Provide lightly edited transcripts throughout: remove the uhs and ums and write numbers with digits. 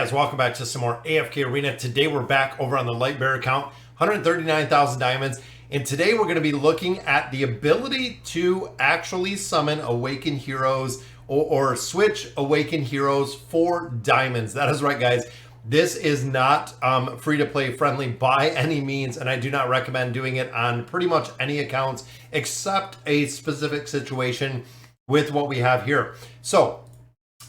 Guys, welcome back to some more AFK Arena. Today we're back over on the Light Bear account, 139,000 diamonds. And today we're going to be looking at the ability to actually summon Awakened Heroes or switch Awakened Heroes for diamonds. That is right, guys. This is not free-to-play friendly by any means, and I do not recommend doing it on pretty much any accounts except a specific situation with what we have here. So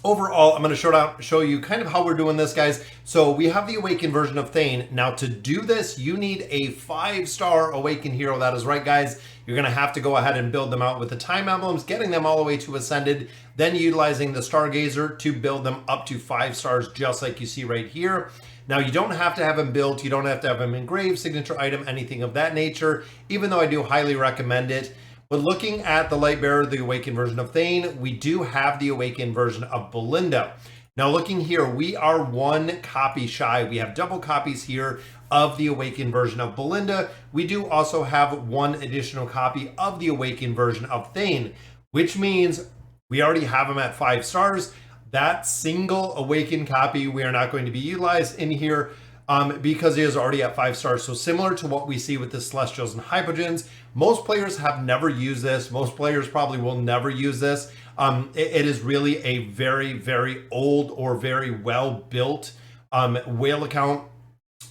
overall, I'm going to show you kind of how we're doing this, guys. So we have the Awakened version of Thane. Now to do this, you need a 5-star Awakened hero. That is right, guys. You're going to have to go ahead and build them out with the time emblems, getting them all the way to Ascended, then utilizing the Stargazer to build them up to 5 stars, just like you see right here. Now, you don't have to have them built. You don't have to have them engraved, signature item, anything of that nature, even though I do highly recommend it. But looking at the Light Bearer, the Awakened version of Thane, we do have the Awakened version of Belinda. Now looking here, we are 1 copy shy. We have double copies here of the Awakened version of Belinda. We do also have 1 additional copy of the Awakened version of Thane, which means we already have them at 5 stars. That single Awakened copy we are not going to be utilized in here because it is already at 5 stars. So similar to what we see with the Celestials and Hypogens, most players have never used this. Most players probably will never use this. It is really a very, very old or very well built whale account,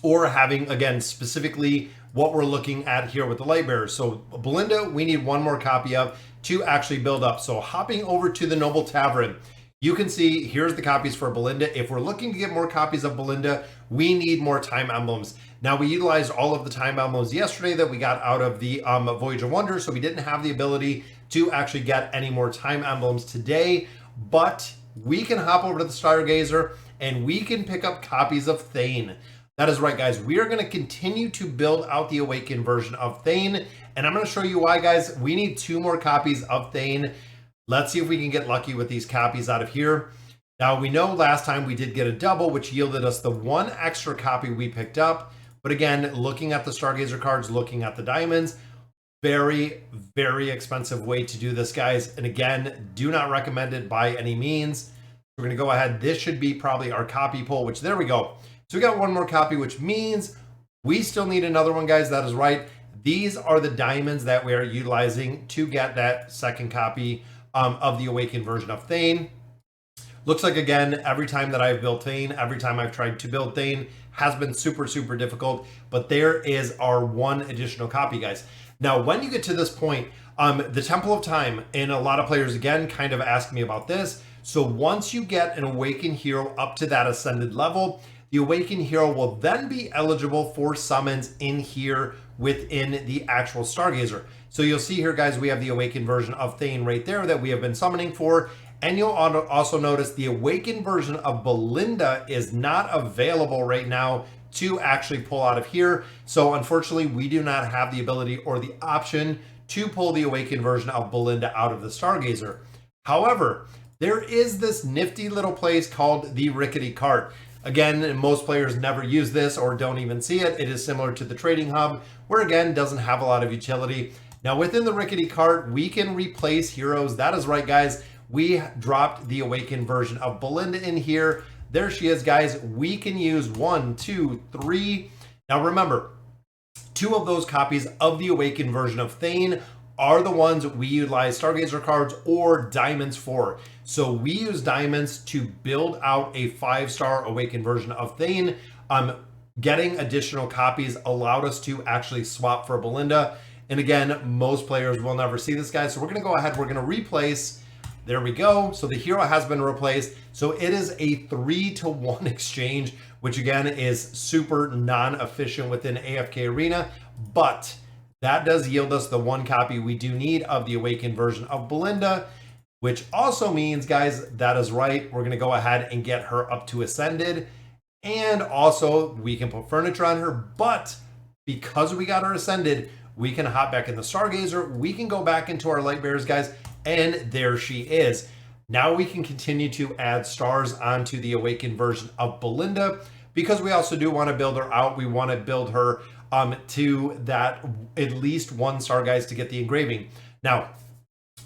or having, again, specifically what we're looking at here with the Light Bearer. So Belinda, we need 1 more copy of to actually build up. So hopping over to the Noble Tavern, you can see here's the copies for Belinda. If we're looking to get more copies of Belinda, we need more time emblems. Now, we utilized all of the time emblems yesterday that we got out of the Voyage of Wonder, so we didn't have the ability to actually get any more time emblems today, but we can hop over to the Stargazer and we can pick up copies of Thane. That is right, guys. We are going to continue to build out the Awakened version of Thane, and I'm going to show you why, guys. We need 2 more copies of Thane. Let's see if we can get lucky with these copies out of here. Now, we know last time we did get a double, which yielded us the 1 extra copy we picked up. But again, looking at the Stargazer cards, looking at the diamonds, very, very expensive way to do this, guys. And again, do not recommend it by any means. We're going to go ahead. This should be probably our copy pool, which there we go. So we got 1 more copy, which means we still need another one, guys. That is right. These are the diamonds that we are utilizing to get that 2nd copy of the Awakened version of Thane. Looks like, again, every time that I've built Thane, every time I've tried to build Thane, has been super, super difficult. But there is our 1 additional copy, guys. Now, when you get to this point, the Temple of Time, and a lot of players, again, kind of ask me about this. So once you get an Awakened hero up to that Ascended level, the Awakened hero will then be eligible for summons in here within the actual Stargazer. So you'll see here, guys, we have the Awakened version of Thane right there that we have been summoning for. And you'll also notice the Awakened version of Belinda is not available right now to actually pull out of here. So unfortunately, we do not have the ability or the option to pull the Awakened version of Belinda out of the Stargazer. However, there is this nifty little place called the Rickety Cart. Again, most players never use this or don't even see it. It is similar to the Trading Hub, where again, doesn't have a lot of utility. Now within the Rickety Cart, we can replace heroes. That is right, guys. We dropped the Awakened version of Belinda in here. There she is, guys. We can use 1, 2, 3. Now remember, 2 of those copies of the Awakened version of Thane are the ones we utilize Stargazer cards or diamonds for. So we use diamonds to build out a 5-star Awakened version of Thane. Getting additional copies allowed us to actually swap for Belinda. And again, most players will never see this, guys. So we're going to go ahead. We're going to replace. There we go. So the hero has been replaced. So it is a 3-to-1 exchange, which again is super non-efficient within AFK Arena. But that does yield us the 1 copy we do need of the Awakened version of Belinda, which also means, guys, that is right. We're going to go ahead and get her up to Ascended. And also we can put furniture on her. But because we got her Ascended, we can hop back in the Stargazer. We can go back into our Light Bearers, guys. And there she is. Now we can continue to add stars onto the Awakened version of Belinda, because we also do want to build her out. We want to build her to that at least 1 star, guys, to get the engraving. Now,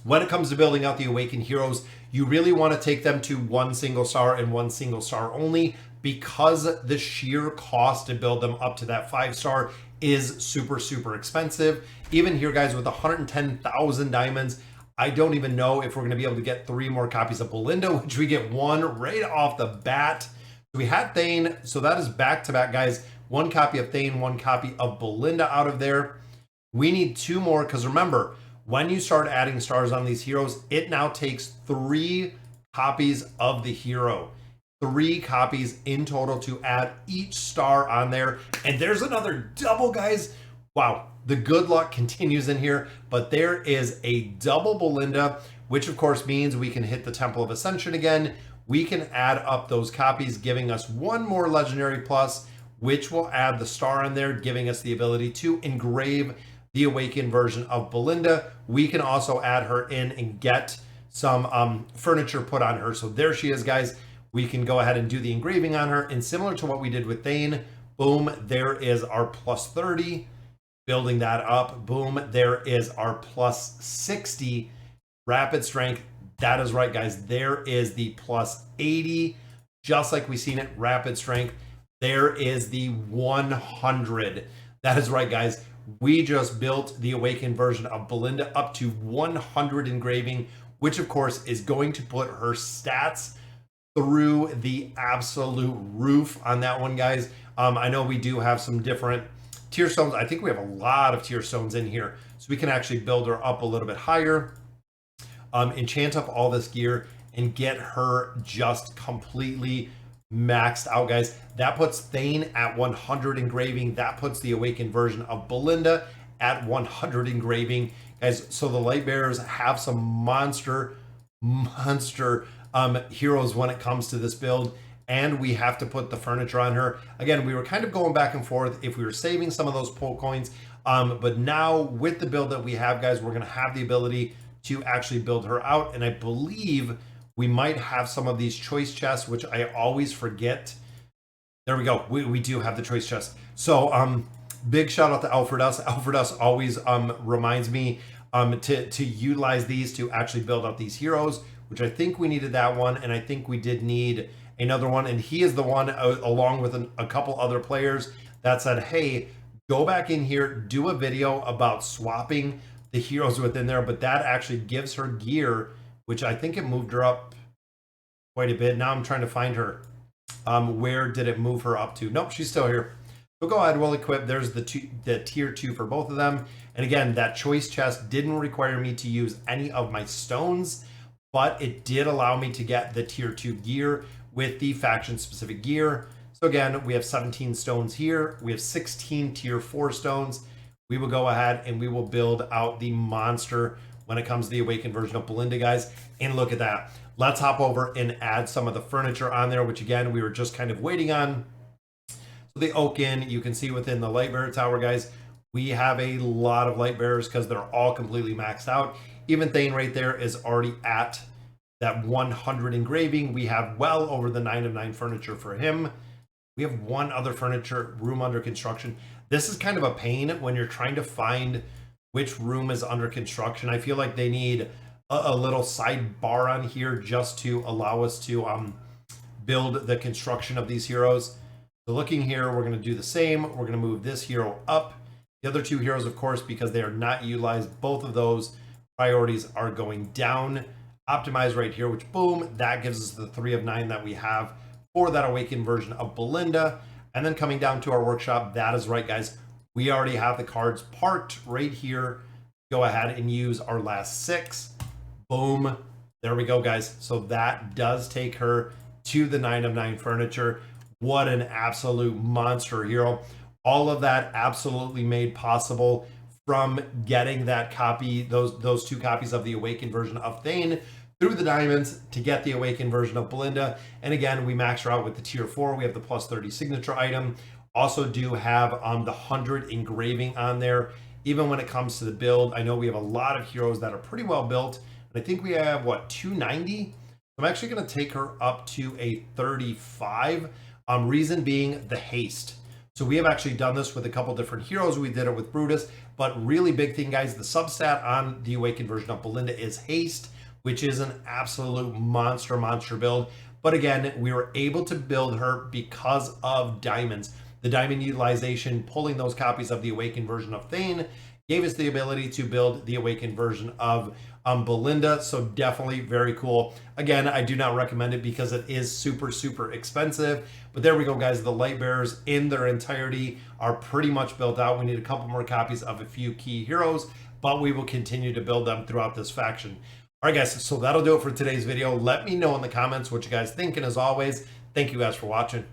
when it comes to building out the Awakened heroes, you really want to take them to 1 single star and 1 single star only. because the sheer cost to build them up to that 5-star is super, super expensive. Even here, guys, with 110,000 diamonds, I don't even know if we're going to be able to get 3 more copies of Belinda, which we get 1 right off the bat. We had Thane, so that is back-to-back, guys. 1 copy of Thane, 1 copy of Belinda out of there. We need 2 more, because remember, when you start adding stars on these heroes, it now takes 3 copies of the hero. 3 copies in total to add each star on there. And there's another double, guys. Wow, the good luck continues in here, but there is a double Belinda, which of course means we can hit the Temple of Ascension again. We can add up those copies, giving us 1 more Legendary Plus, which will add the star on there, giving us the ability to engrave the Awakened version of Belinda. We can also add her in and get some furniture put on her. So there she is, guys. We can go ahead and do the engraving on her. And similar to what we did with Thane, boom, there is our plus 30. Building that up, boom, there is our plus 60 rapid strength. That is right, guys. There is the plus 80, just like we seen it, rapid strength. There is the 100. That is right, guys. We just built the Awakened version of Belinda up to 100 engraving, which of course is going to put her stats through the absolute roof on that one, guys. I know we do have some different tier stones. I think we have a lot of tier stones in here, so we can actually build her up a little bit higher, enchant up all this gear, and get her just completely maxed out, guys. That puts Thane at 100 engraving. That puts the Awakened version of Belinda at 100 engraving, guys. So the light bearers have some monster heroes when it comes to this build, and we have to put the furniture on her. Again, we were kind of going back and forth if we were saving some of those pull coins, but now with the build that we have, guys, we're going to have the ability to actually build her out. And I believe we might have some of these choice chests, which I always forget. There we go. We do have the choice chest. So big shout out to Alfred Us. Alfred Us always reminds me to utilize these to actually build up these heroes, which I think we needed that one, and I think we did need another one. And he is the one, along with a couple other players, that said, hey, go back in here, do a video about swapping the heroes within there. But that actually gives her gear, which I think it moved her up quite a bit. Now I'm trying to find her. Where did it move her up to? Nope, she's still here. So go ahead, we'll equip. There's the tier 2 for both of them. And again, that choice chest didn't require me to use any of my stones, but it did allow me to get the tier 2 gear with the faction specific gear. So again, we have 17 stones here. We have 16 tier 4 stones. We will go ahead and we will build out the monster when it comes to the Awakened version of Belinda, guys. And look at that. Let's hop over and add some of the furniture on there, which again, we were just kind of waiting on. So the Oaken, you can see within the Lightbearer Tower, guys, we have a lot of light bearers because they're all completely maxed out. Even Thane right there is already at that 100 engraving. We have well over the 9 of 9 furniture for him. We have 1 other furniture room under construction. This is kind of a pain when you're trying to find which room is under construction. I feel like they need a little sidebar on here just to allow us to build the construction of these heroes. So looking here, we're going to do the same. We're going to move this hero up. The other 2 heroes, of course, because they are not utilized, both of those priorities are going down. Optimize right here, which boom, that gives us the 3 of 9 that we have for that Awakened version of Belinda. And then coming down to our workshop, that is right, guys. We already have the cards parked right here. Go ahead and use our last 6. Boom. There we go, guys. So that does take her to the 9 of 9 furniture. What an absolute monster hero. All of that absolutely made possible from getting that copy, those 2 copies of the Awakened version of Thane through the diamonds to get the Awakened version of Belinda. And again, we max her out with the tier 4. We have the plus 30 signature item. Also do have the 100 engraving on there. Even when it comes to the build, I know we have a lot of heroes that are pretty well built. And I think we have, what, 290? I'm actually going to take her up to a 35. Reason being the haste. So we have actually done this with a couple different heroes. We did it with Brutus, but really big thing, guys, the substat on the Awakened version of Belinda is haste, which is an absolute monster build. But again, we were able to build her because of diamonds. The diamond utilization, pulling those copies of the awakened version of Thane, gave us the ability to build the awakened version of Belinda. So definitely very cool. Again, I do not recommend it because it is super expensive. But there we go, guys. The light bearers in their entirety are pretty much built out. We need a couple more copies of a few key heroes, but we will continue to build them throughout this faction. All right, guys, so that'll do it for today's video. Let me know in the comments what you guys think. And as always, thank you guys for watching.